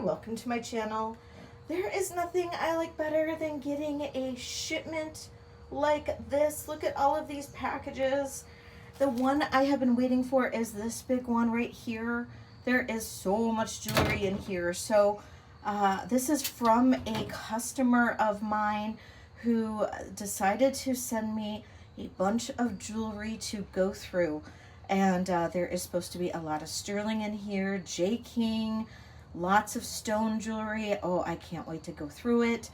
welcome to my channel. There is nothing I like better than getting a shipment like this. Look at all of these packages. The one I have been waiting for is this big one right here. There is so much jewelry in here. So this is from a customer of mine who decided to send me a bunch of jewelry to go through. And there is supposed to be a lot of sterling in here, J. King, lots of stone jewelry. Oh, I can't wait to go through it.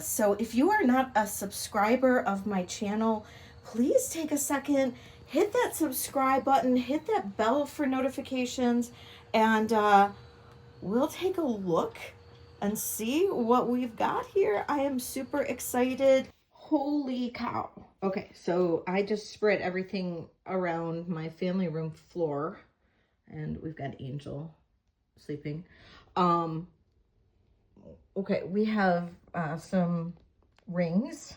So if you are not a subscriber of my channel, please take a second, hit that subscribe button, hit that bell for notifications, and we'll take a look and see what we've got here. I am super excited. Holy cow. Okay, so I just spread everything around my family room floor, and we've got Angel sleeping. Okay, we have some rings.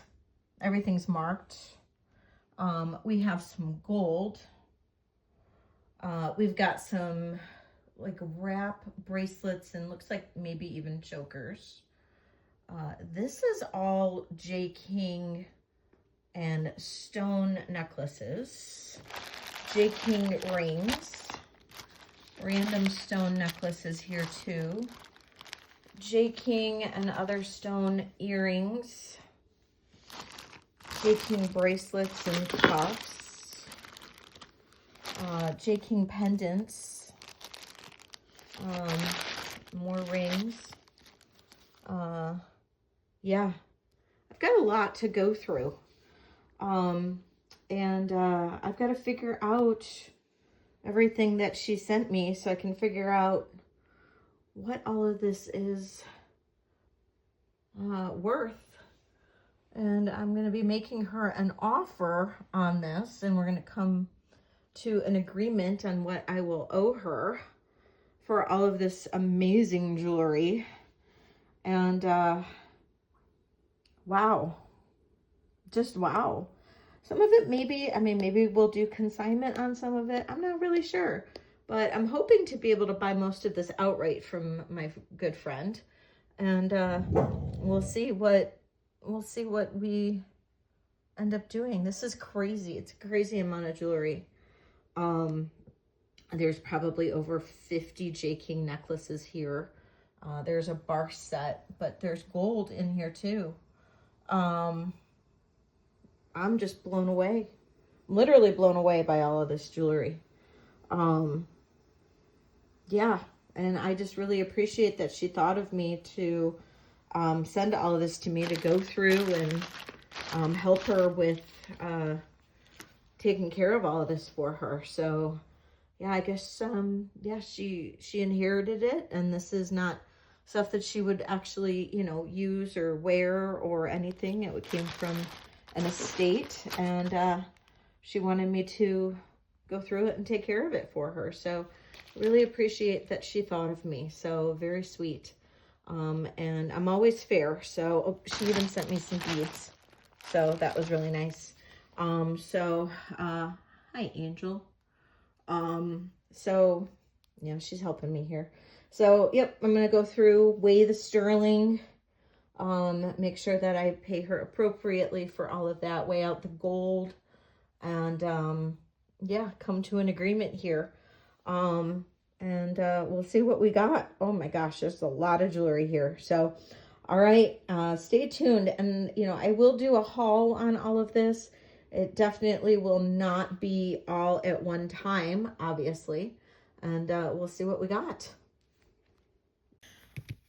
Everything's marked. We have some gold. We've got some like wrap bracelets and looks like maybe even chokers. This is all J. King and stone necklaces. J. King rings. Random stone necklaces here too. J. King and other stone earrings. J. King bracelets and cuffs. J. King pendants. More rings. Yeah, I've got a lot to go through. I've got to figure out everything that she sent me so I can figure out what all of this is worth. And I'm going to be making her an offer on this, and we're going to come to an agreement on what I will owe her for all of this amazing jewelry. And wow, just wow. Some of it maybe, maybe we'll do consignment on some of it. I'm not really sure, but I'm hoping to be able to buy most of this outright from my good friend. And we'll see what we end up doing. This is crazy. It's a crazy amount of jewelry. There's probably over 50 J. King necklaces here. There's a bar set, but there's gold in here too. I'm just blown away, literally blown away by all of this jewelry. Yeah, and I just really appreciate that she thought of me to send all of this to me to go through and help her with taking care of all of this for her. So yeah, I guess yeah, she inherited it, and this is not stuff that she would actually, you know, use or wear or anything. It came from an estate, and she wanted me to go through it and take care of it for her. So really appreciate that she thought of me. So very sweet. And I'm always fair. So she even sent me some beads. So that was really nice. Hi Angel. So yeah, she's helping me here. So yep, I'm gonna go through, weigh the sterling, make sure that I pay her appropriately for all of that, weigh out the gold, and yeah, come to an agreement here. We'll see what we got. Oh my gosh, there's a lot of jewelry here. So all right, stay tuned, and you know, I will do a haul on all of this. It definitely will not be all at one time, obviously, and we'll see what we got.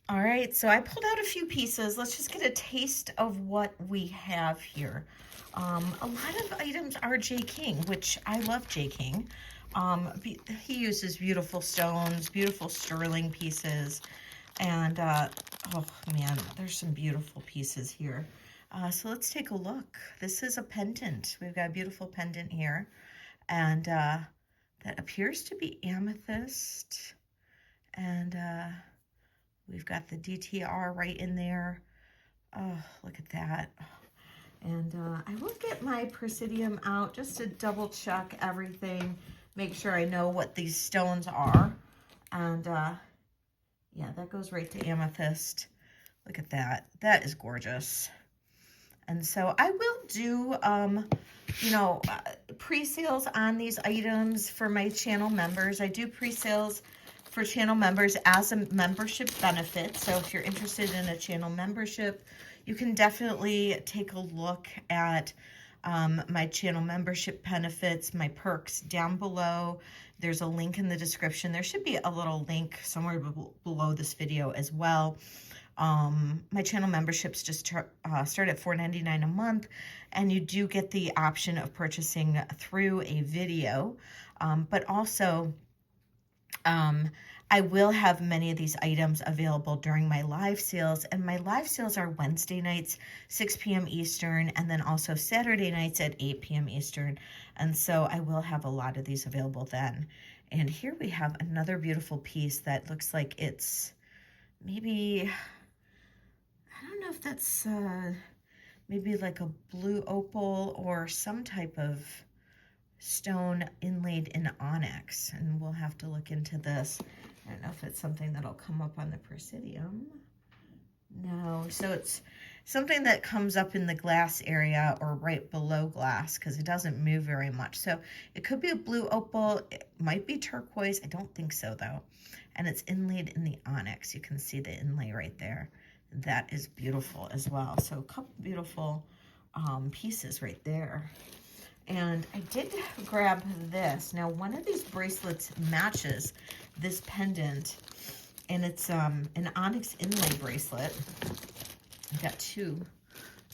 All right, so I pulled out a few pieces. Let's just get a taste of what we have here. A lot of items are J. King, which I love J. King. He uses beautiful stones, beautiful sterling pieces, and oh man, there's some beautiful pieces here. So let's take a look. This is a pendant. We've got a beautiful pendant here, and that appears to be amethyst, and we've got the DTR right in there. Oh, look at that. And I will get my Presidium out just to double check everything, make sure I know what these stones are. And Yeah, that goes right to amethyst. Look at that. That is gorgeous. And so I will do, you know, pre-sales on these items for my channel members. I do pre-sales for channel members as a membership benefit. So if you're interested in a channel membership, you can definitely take a look at my channel membership benefits, my perks down below. There's a link in the description. There should be a little link somewhere below this video as well. My channel memberships just start at $4.99 a month, and you do get the option of purchasing through a video, but also I will have many of these items available during my live sales, and my live sales are Wednesday nights, 6 p.m. Eastern, and then also Saturday nights at 8 p.m. Eastern, and so I will have a lot of these available then. And here we have another beautiful piece that looks like it's maybe, I don't know if that's maybe like a blue opal or some type of stone inlaid in onyx, and we'll have to look into this. I don't know if it's something that'll come up on the Presidium. No, so it's something that comes up in the glass area or right below glass because it doesn't move very much. So it could be a blue opal, it might be turquoise, I don't think so though. And it's inlaid in the onyx. You can see the inlay right there. That is beautiful as well. So a couple beautiful pieces right there. And I did grab this. Now, one of these bracelets matches this pendant, and it's an onyx inlay bracelet. I've got two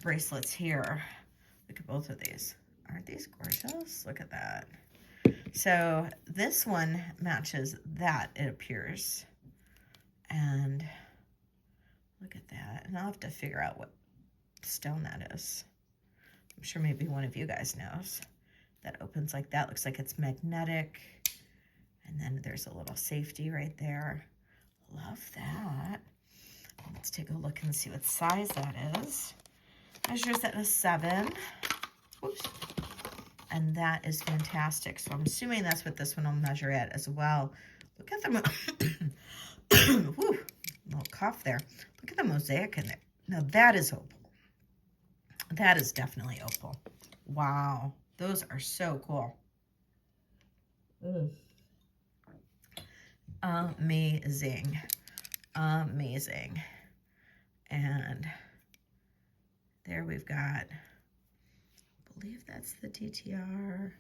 bracelets here. Look at both of these. Aren't these gorgeous? Look at that. So this one matches that, it appears. And look at that. And I'll have to figure out what stone that is. I'm sure maybe one of you guys knows. That opens like that. Looks like it's magnetic. And then there's a little safety right there. Love that. Let's take a look and see what size that is. Measures at a 7. Whoops. And that is fantastic. So I'm assuming that's what this one will measure at as well. Look at the whew, little cough there. Look at the mosaic in there. Now that is opal. That is definitely opal. Wow, those are so cool. Amazing, amazing. And there we've got, I believe that's the DTR.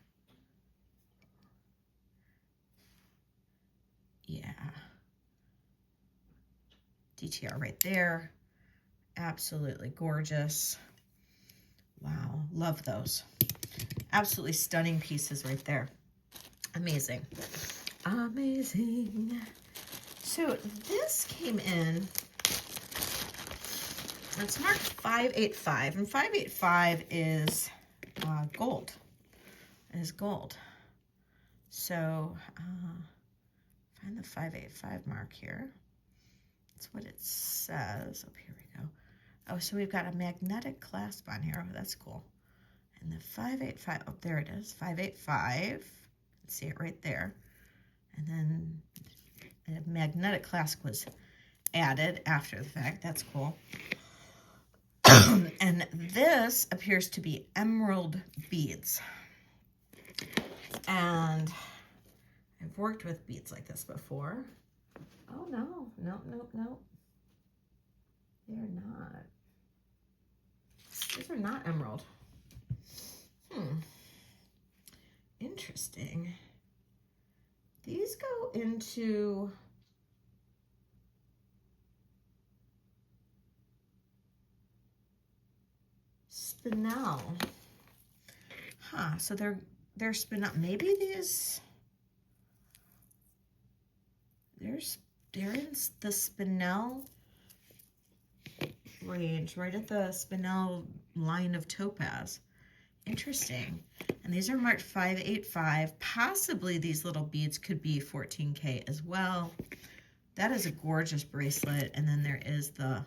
Yeah, DTR right there. Absolutely gorgeous. Wow, love those. Absolutely stunning pieces right there. Amazing. Amazing. So this came in, it's marked 585, and 585 is gold. It is gold. So find the 585 mark here. That's what it says. Oh, here we go. Oh, so we've got a magnetic clasp on here. Oh, that's cool. And the 585, oh, there it is, 585. See it right there. And then a magnetic clasp was added after the fact. That's cool. And this appears to be emerald beads. And I've worked with beads like this before. Oh, no, no, no, no. They're not. These are not emerald. Interesting. These go into spinel. Huh, so they're spinel. Maybe these, they're in the spinel range, right at the spinel line of topaz. Interesting. And these are marked 585. Possibly these little beads could be 14K as well. That is a gorgeous bracelet. And then there is the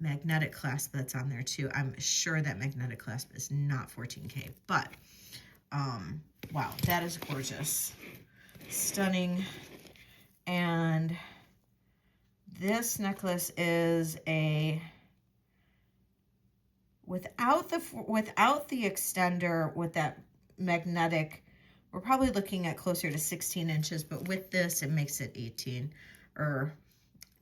magnetic clasp that's on there too. I'm sure that magnetic clasp is not 14K, but wow, that is gorgeous. Stunning. And this necklace is a, without the extender, with that magnetic, we're probably looking at closer to 16 inches, but with this, it makes it 18, or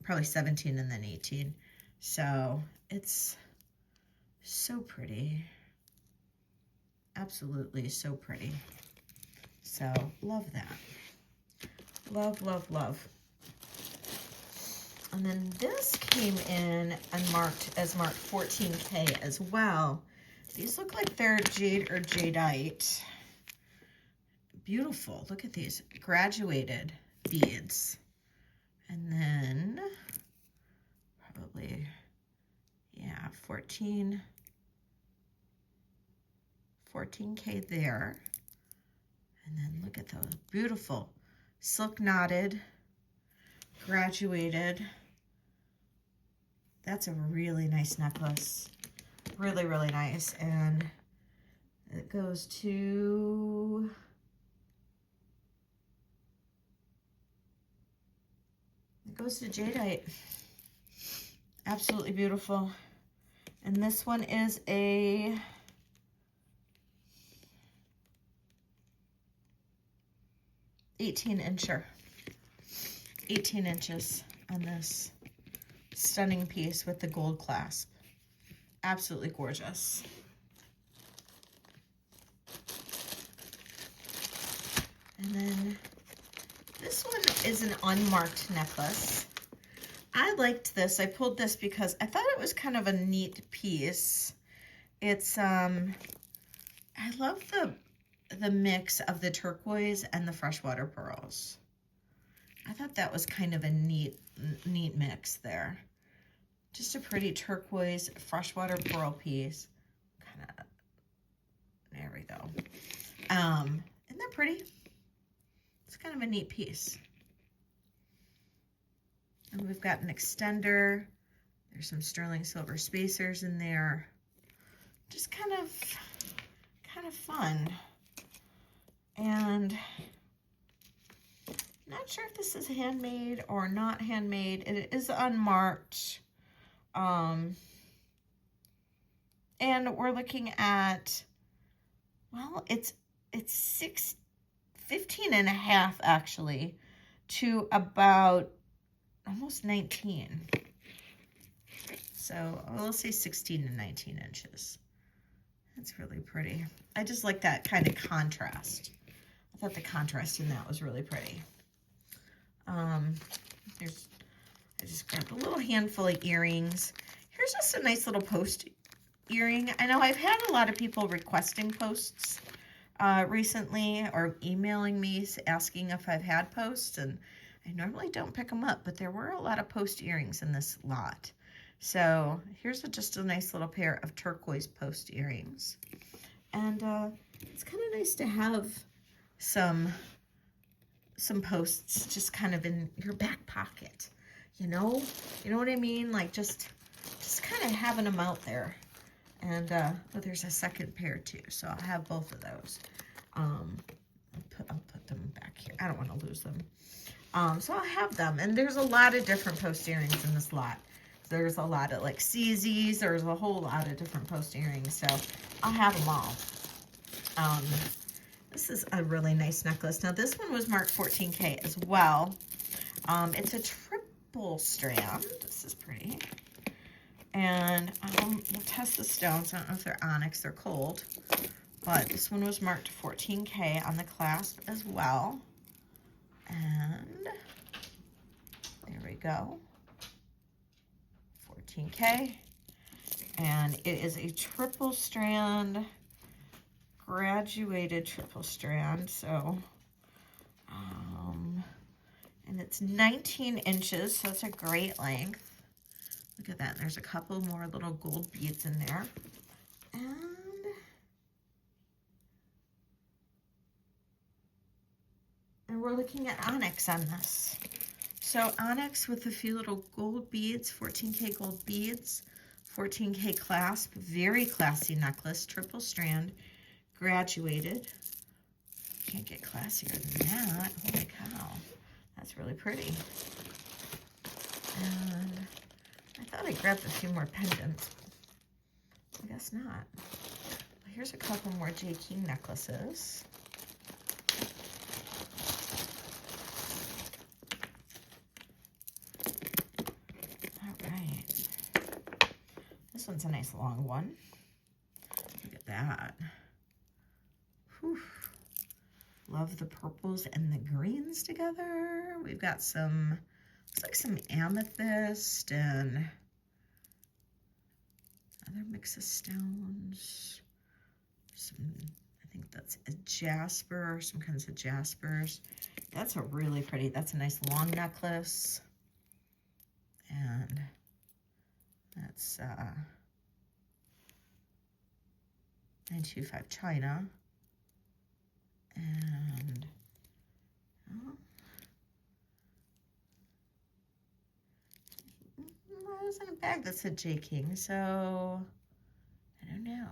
probably 17 and then 18. So it's so pretty. Absolutely so pretty. So love that. Love, love, love. And then this came in and marked 14K as well. These look like they're jade or jadeite. Beautiful. Look at these graduated beads. And then probably, yeah, 14K there. And then look at those beautiful silk knotted, graduated. That's a really nice necklace. Really, really nice. And it goes to, jadeite. Absolutely beautiful. And this one is a 18-incher. 18 inches on this stunning piece with the gold clasp. Absolutely gorgeous. And then this one is an unmarked necklace. I liked this. I pulled this because I thought it was kind of a neat piece. It's, I love the mix of the turquoise and the freshwater pearls. I thought that was kind of a neat mix there. Just a pretty turquoise freshwater pearl piece. Kind of, there we go. Isn't that pretty? It's kind of a neat piece. And we've got an extender. There's some sterling silver spacers in there. Just kind of fun. And not sure if this is handmade or not handmade. It is unmarked. And we're looking at, well, it's 15 and a half actually to about almost 19. So we'll say 16 to 19 inches. That's really pretty. I just like that kind of contrast. I thought the contrast in that was really pretty. I just grabbed a little handful of earrings. Here's just a nice little post earring. I know I've had a lot of people requesting posts recently, or emailing me asking if I've had posts, and I normally don't pick them up, but there were a lot of post earrings in this lot. So here's just a nice little pair of turquoise post earrings. And it's kind of nice to have some posts just kind of in your back pocket, you know what I mean? Like just kind of having them out there. And oh, there's a second pair too, so I'll have both of those. I'll put them back here. I don't want to lose them. So I'll have them. And there's a lot of different post earrings in this lot. There's a lot of like CZs. There's a whole lot of different post earrings, so I'll have them all. This is a really nice necklace. Now this one was marked 14K as well. It's a triple strand. This is pretty. And we'll test the stones. I don't know if they're onyx, they're cold. But this one was marked 14K on the clasp as well. And there we go. 14K. And it is a triple strand, graduated triple strand. So, and it's 19 inches, so it's a great length. Look at that. And there's a couple more little gold beads in there. And we're looking at onyx on this. So onyx with a few little gold beads, 14K gold beads, 14K clasp, very classy necklace, triple strand, graduated. Can't get classier than that. Holy cow. That's really pretty. And I thought I grabbed a few more pendants. I guess not. Well, here's a couple more J. King necklaces. All right. This one's a nice long one. Look at that. Whew. Love the purples and the greens together. We've got some, looks like some amethyst and other mix of stones. Some, I think that's a jasper, some kinds of jaspers. That's a really pretty, that's a nice long necklace. And that's 925 China. And oh, I was in a bag that said J. King, so I don't know.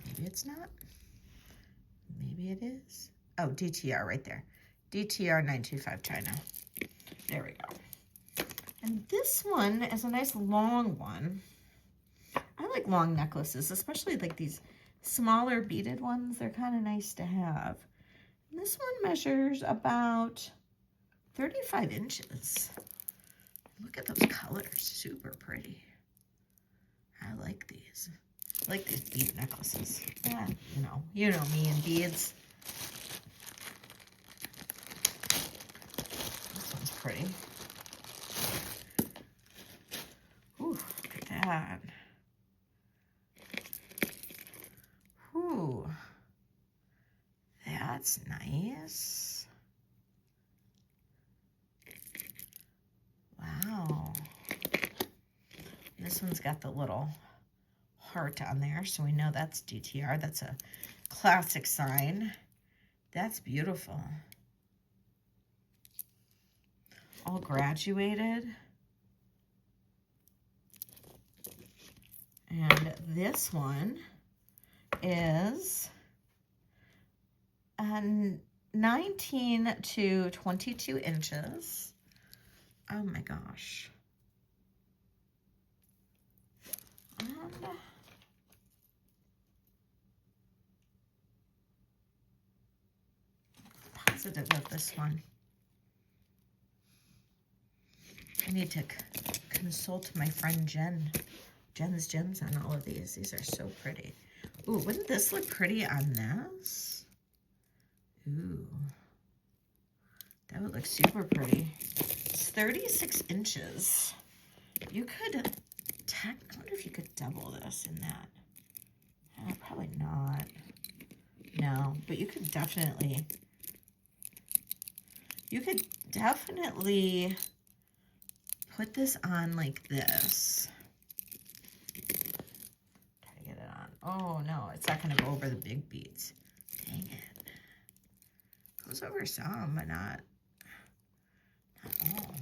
Maybe it's not. Maybe it is. Oh, DTR right there. DTR 925 China. There we go. And this one is a nice long one. I like long necklaces, especially like these smaller beaded ones. They're kind of nice to have. And this one measures about 35 inches. Look at those colors, super pretty. I like these. I like these bead necklaces. Yeah, you know me and beads. This one's pretty. Ooh, look at that. Ooh, that's nice. Wow. This one's got the little heart on there, so we know that's DTR. That's a classic sign. That's beautiful. All graduated. And this one is 19 to 22 inches. Oh my gosh. And positive of this one. I need to consult my friend Jen's gems on all of these. These are so pretty. Ooh, wouldn't this look pretty on this? Ooh, that would look super pretty. It's 36 inches. You could, I wonder if you could double this in that. Probably not. No, but you could definitely put this on like this. Try to get it on. Oh no, it's not gonna go over the big beads. Dang it. Goes over some, but not all. What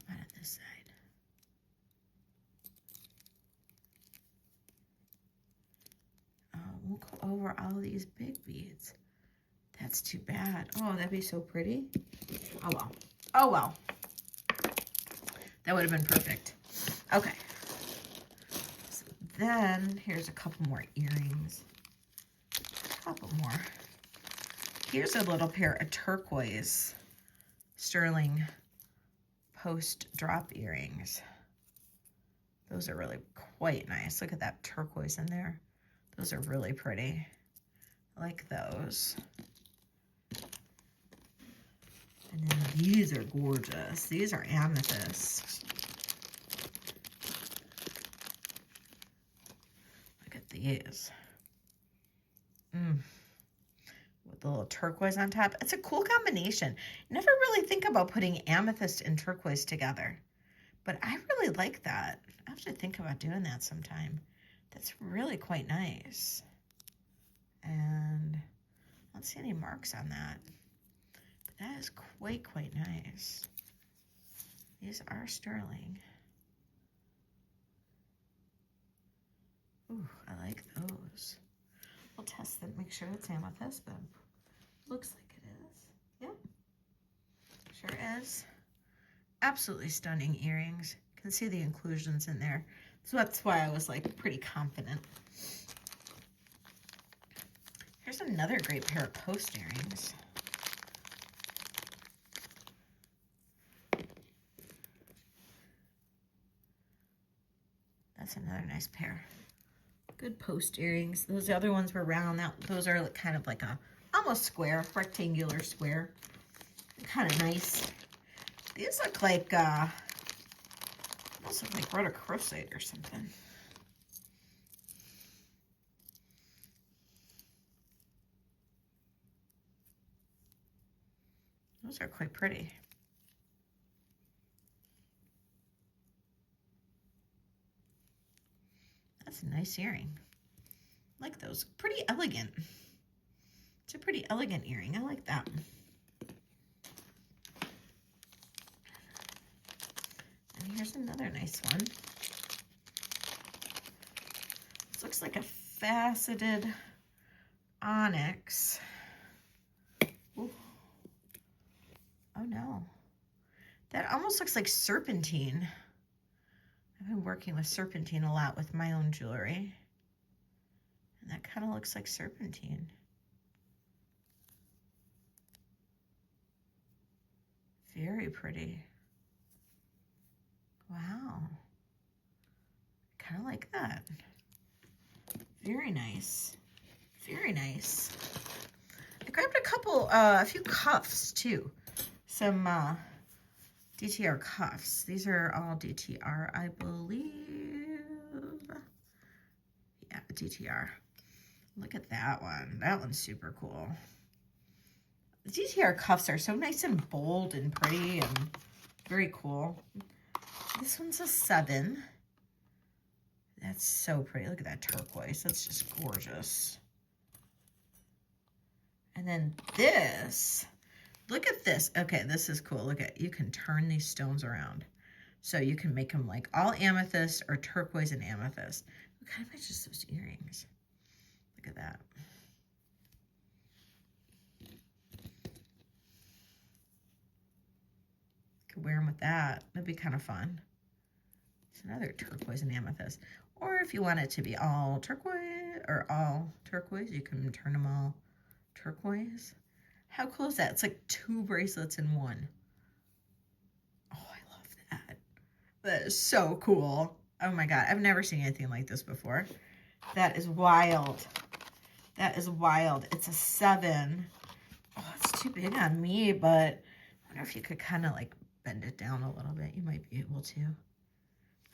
about on this side? Oh, we'll go over all these big beads. That's too bad. Oh, that'd be so pretty. Oh well. Oh well. That would have been perfect. Okay. So then here's a couple more earrings. A couple more. Here's a little pair of turquoise sterling post drop earrings. Those are really quite nice. Look at that turquoise in there. Those are really pretty. I like those. And then these are gorgeous. These are amethyst. Look at these. With the little turquoise on top. It's a cool combination. Never really think about putting amethyst and turquoise together. But I really like that. I have to think about doing that sometime. That's really quite nice. And I don't see any marks on that. That is quite nice. These are sterling. Ooh, I like those. We'll test them, make sure it's amethyst, but Looks like it is. Yeah, sure is. Absolutely stunning earrings. You can see the inclusions in there. So that's why I was like pretty confident. Here's another great pair of post earrings. That's another nice pair. Good post earrings. Those other ones were round. Those are kind of like a almost square, rectangular square. Kind of nice. These look like almost look like rhoda crochet or something. Those are quite pretty. That's a nice earring. I like those. Pretty elegant. It's a pretty elegant earring. I like that. And here's another nice one. This looks like a faceted onyx. Ooh. Oh no. That almost looks like serpentine. I've been working with serpentine a lot with my own jewelry. And that kind of looks like serpentine. Very pretty. Wow. Kind of like that. Very nice. Very nice. I grabbed a few cuffs too. Some DTR cuffs. These are all DTR, I believe. Yeah, DTR. Look at that one. That one's super cool. The DTR cuffs are so nice and bold and pretty and very cool. This one's a 7. That's so pretty. Look at that turquoise. That's just gorgeous. And then this, look at this. Okay, this is cool. Look at, you can turn these stones around. So you can make them like all amethyst or turquoise and amethyst. What kind of just those earrings? Look at that. Could wear them with that. That'd be kind of fun. It's another turquoise and amethyst. Or if you want it to be all turquoise or all turquoise, you can turn them all turquoise. How cool is that? It's like 2 bracelets in one. Oh, I love that. That is so cool. Oh my God, I've never seen anything like this before. That is wild. That is wild. It's a 7. Oh, it's too big on me, but I wonder if you could kind of like bend it down a little bit. You might be able to.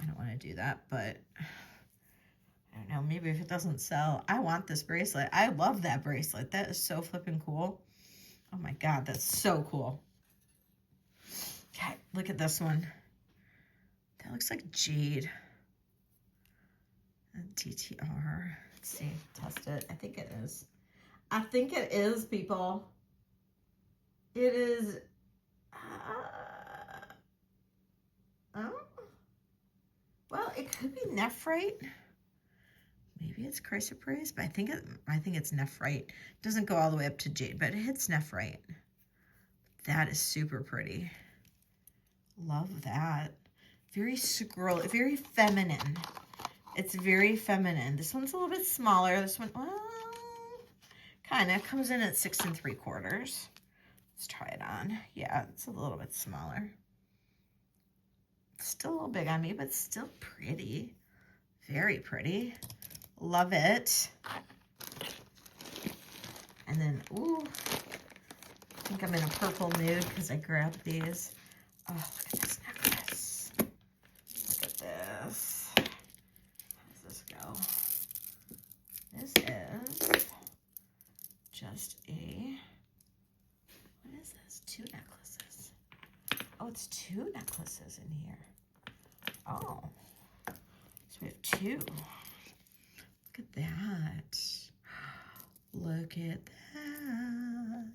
I don't want to do that, but I don't know. Maybe if it doesn't sell. I want this bracelet. I love that bracelet. That is so flipping cool. Oh my God, that's so cool. Okay, look at this one. That looks like jade. DTR. Let's see. Test it. I think it is. I think it is, people. It is. Well, it could be nephrite. Maybe it's chrysoprase, but I think it's nephrite. Doesn't go all the way up to jade, but it hits nephrite. That is super pretty. Love that. Very scroll, very feminine. It's very feminine. This one's a little bit smaller. This one, well, kind of comes in at 6 3/4. Let's try it on. Yeah, it's a little bit smaller. Still a little big on me, but still pretty. Very pretty. Love it. And then, ooh, I think I'm in a purple mood because I grabbed these. Oh, look at this necklace. Look at this. How does this go? This is just a, what is this? 2 necklaces. Oh, it's 2 necklaces in here. Oh, so we have 2. Look at that. Look at that.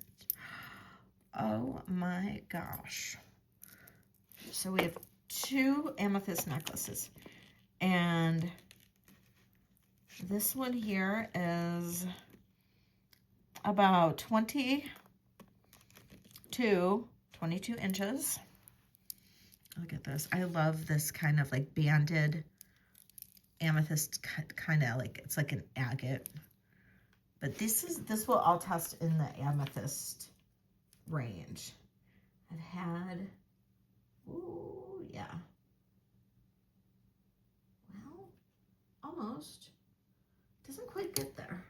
Oh my gosh. So we have 2 amethyst necklaces. And this one here is about 20 22 inches. Look at this. I love this kind of like banded amethyst kind of like, it's like an agate. But this will all test in the amethyst range. It had, ooh, yeah. Well, almost. Doesn't quite get there.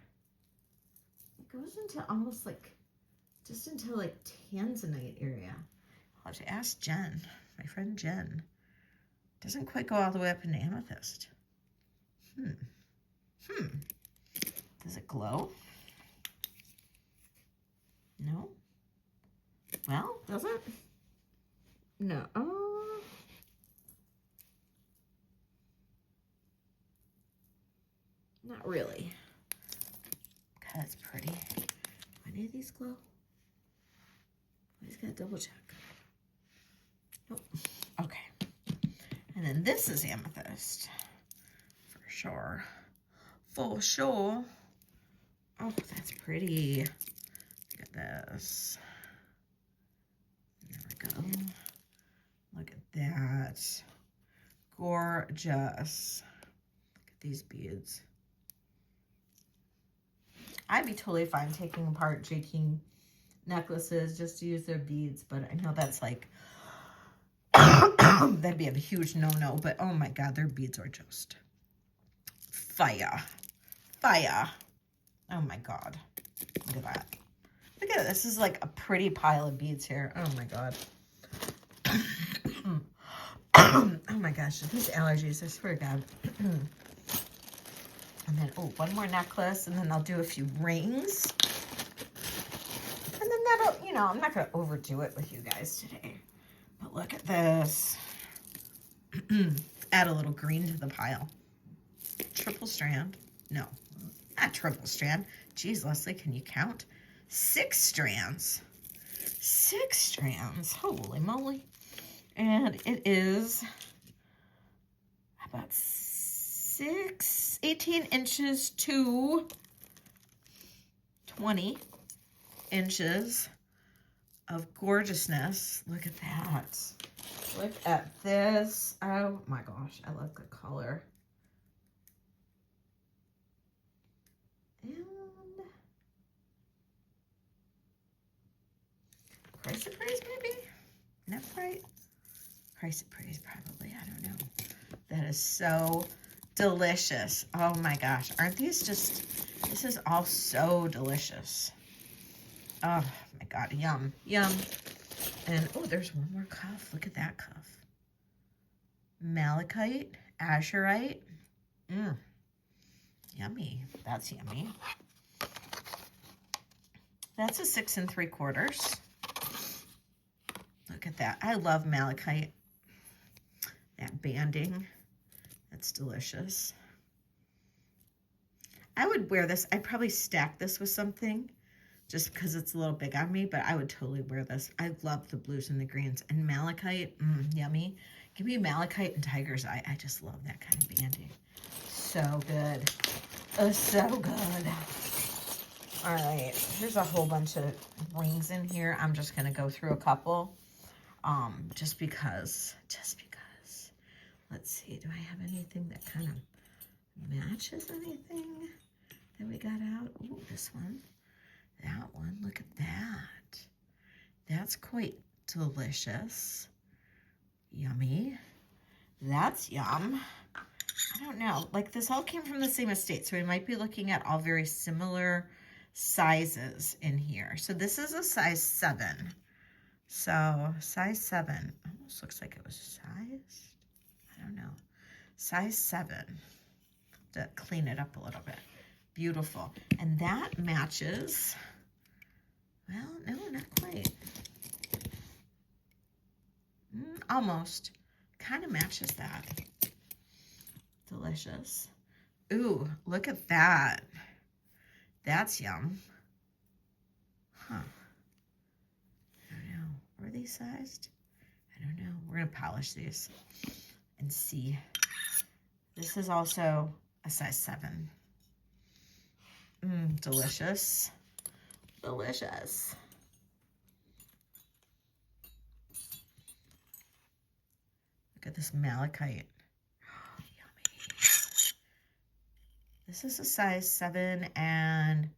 It goes into almost like, just into like tanzanite area. I'll have to ask Jen, my friend Jen. Doesn't quite go all the way up into amethyst. Does it glow? No? Well, does it? No. Not really. God, it's pretty. Do any of these glow? I just gotta double check. Nope. Okay. And then this is amethyst. For sure. For sure. Oh, that's pretty. Look at this. There we go. Look at that. Gorgeous. Look at these beads. I'd be totally fine taking apart JT necklaces just to use their beads, but I know that's like, that'd be a huge no-no, but oh my God, their beads are just fire. Fire. Oh my God. Look at that. Look at it. This is like a pretty pile of beads here. Oh my God. Oh my gosh, these allergies, I swear to God. And then, oh, one more necklace, and then I'll do a few rings. And then that'll, you know, I'm not going to overdo it with you guys today. But look at this. Add a little green to the pile. Triple strand. No, not triple strand. Geez, Leslie, can you count? 6 strands. 6 strands. Holy moly. And it is about 18 inches to 20 inches of gorgeousness. Look at that. Look at this. Oh my gosh, I love the color. And price of praise, maybe? Not quite. Price of praise, probably. I don't know. That is so delicious. Oh my gosh. Aren't these just, this is all so delicious. Oh my God. Yum. Yum. And, oh, there's one more cuff. Look at that cuff. Malachite, azurite. Yummy. That's yummy. That's a 6 3/4. Look at that. I love malachite. That banding. That's delicious. I would wear this. I'd probably stack this with something just because it's a little big on me, but I would totally wear this. I love the blues and the greens. And malachite, yummy. Give me malachite and tiger's eye. I just love that kind of banding. So good. Oh, so good. All right. Here's a whole bunch of rings in here. I'm just going to go through a couple just because. Let's see. Do I have anything that kind of matches anything that we got out? Ooh, this one. That one. Look at that. That's quite delicious. Yummy. That's yum. I don't know. Like, this all came from the same estate, so we might be looking at all very similar sizes in here. So this is a size 7. So size 7. Almost looks like it was sized. I don't know. Size 7. To clean it up a little bit. Beautiful. And that matches, well, no, not quite. Almost. Kind of matches that. Delicious. Ooh, look at that. That's yum. Huh. I don't know. Were these sized? I don't know. We're going to polish these and see. This is also a size 7. Delicious. Delicious. Look at this malachite. Yummy. This is a size 7 and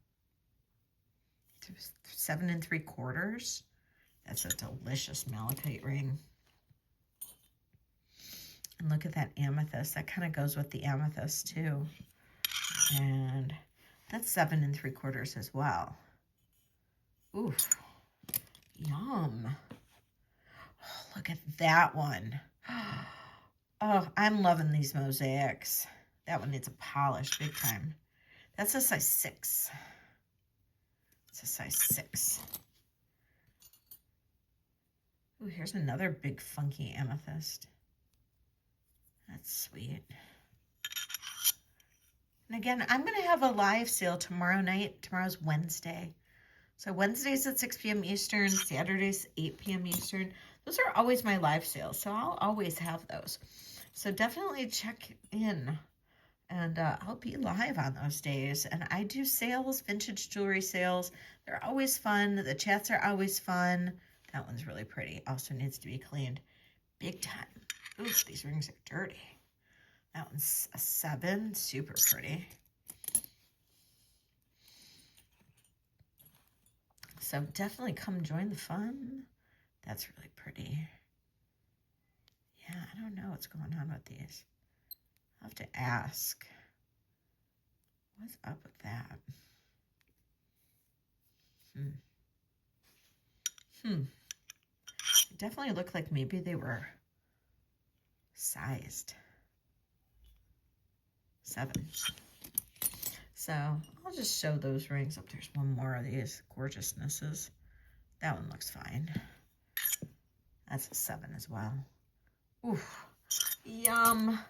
3/4. That's a delicious malachite ring. And look at that amethyst. That kind of goes with the amethyst too. And that's 7 3/4 as well. Ooh, yum. Oh, look at that one. Oh, I'm loving these mosaics. That one needs a polish big time. That's a size 6. It's a size 6. Ooh, here's another big funky amethyst. That's sweet. And again, I'm going to have a live sale tomorrow night. Tomorrow's Wednesday. So Wednesdays at 6 p.m. Eastern, Saturdays 8 p.m. Eastern. Those are always my live sales, so I'll always have those. So definitely check in, and I'll be live on those days. And I do sales, vintage jewelry sales. They're always fun. The chats are always fun. That one's really pretty. Also needs to be cleaned big time. Ooh, these rings are dirty. That one's a 7, super pretty. So definitely come join the fun. That's really pretty. Yeah, I don't know what's going on with these. I'll have to ask. What's up with that? It definitely looked like maybe they were sized 7. So I'll just show those rings. Oh, there's one more of these gorgeousnesses. That one looks fine. That's a 7 as well. Oof. Yum.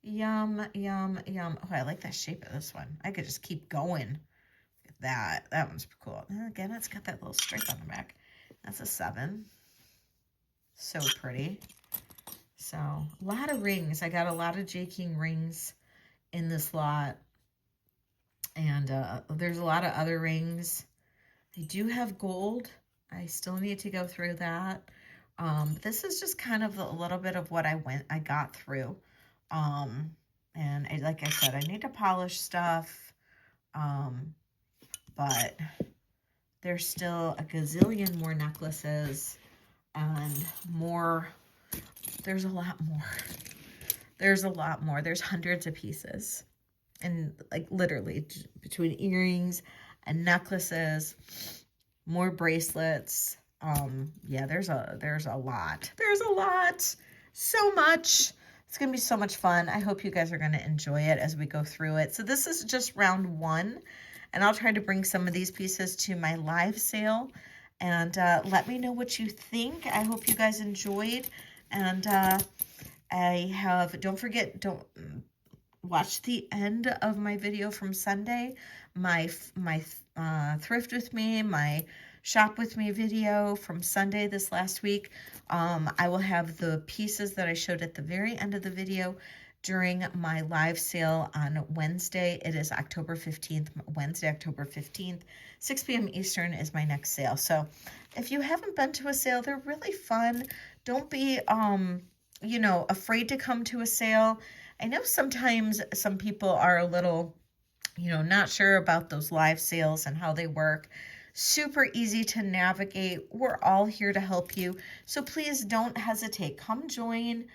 Yum, yum, yum. Oh, I like that shape of this one. I could just keep going. Look at that. That one's cool. And again, it's got that little stripe on the back. That's a 7. So pretty. So, a lot of rings. I got a lot of J. King rings in this lot. And there's a lot of other rings. They do have gold. I still need to go through that. This is just kind of a little bit of what I got through. And like I said, I need to polish stuff. But there's still a gazillion more necklaces and more. There's a lot more. There's a lot more. There's hundreds of pieces. And like literally between earrings and necklaces, more bracelets. Yeah, there's a lot. There's a lot. So much. It's going to be so much fun. I hope you guys are going to enjoy it as we go through it. So this is just round 1. And I'll try to bring some of these pieces to my live sale. And let me know what you think. I hope you guys enjoyed. And don't forget, watch the end of my video from Sunday, my thrift with me, my shop with me video from Sunday this last week. I will have the pieces that I showed at the very end of the video during my live sale on Wednesday. It is October 15th, Wednesday, October 15th, 6 p.m. Eastern is my next sale. So if you haven't been to a sale, they're really fun. Don't be, afraid to come to a sale. I know sometimes some people are a little, not sure about those live sales and how they work. Super easy to navigate. We're all here to help you. So please don't hesitate. Come join.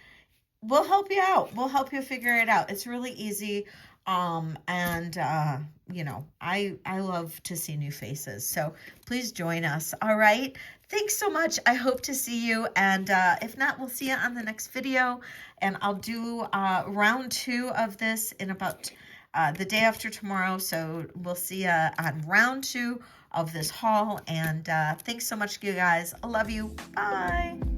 We'll help you out. We'll help you figure it out. It's really easy. I love to see new faces. So please join us. All right. Thanks so much. I hope to see you. And if not, we'll see you on the next video. And I'll do round 2 of this in about the day after tomorrow. So we'll see you on round 2 of this haul. And thanks so much, you guys. I love you. Bye.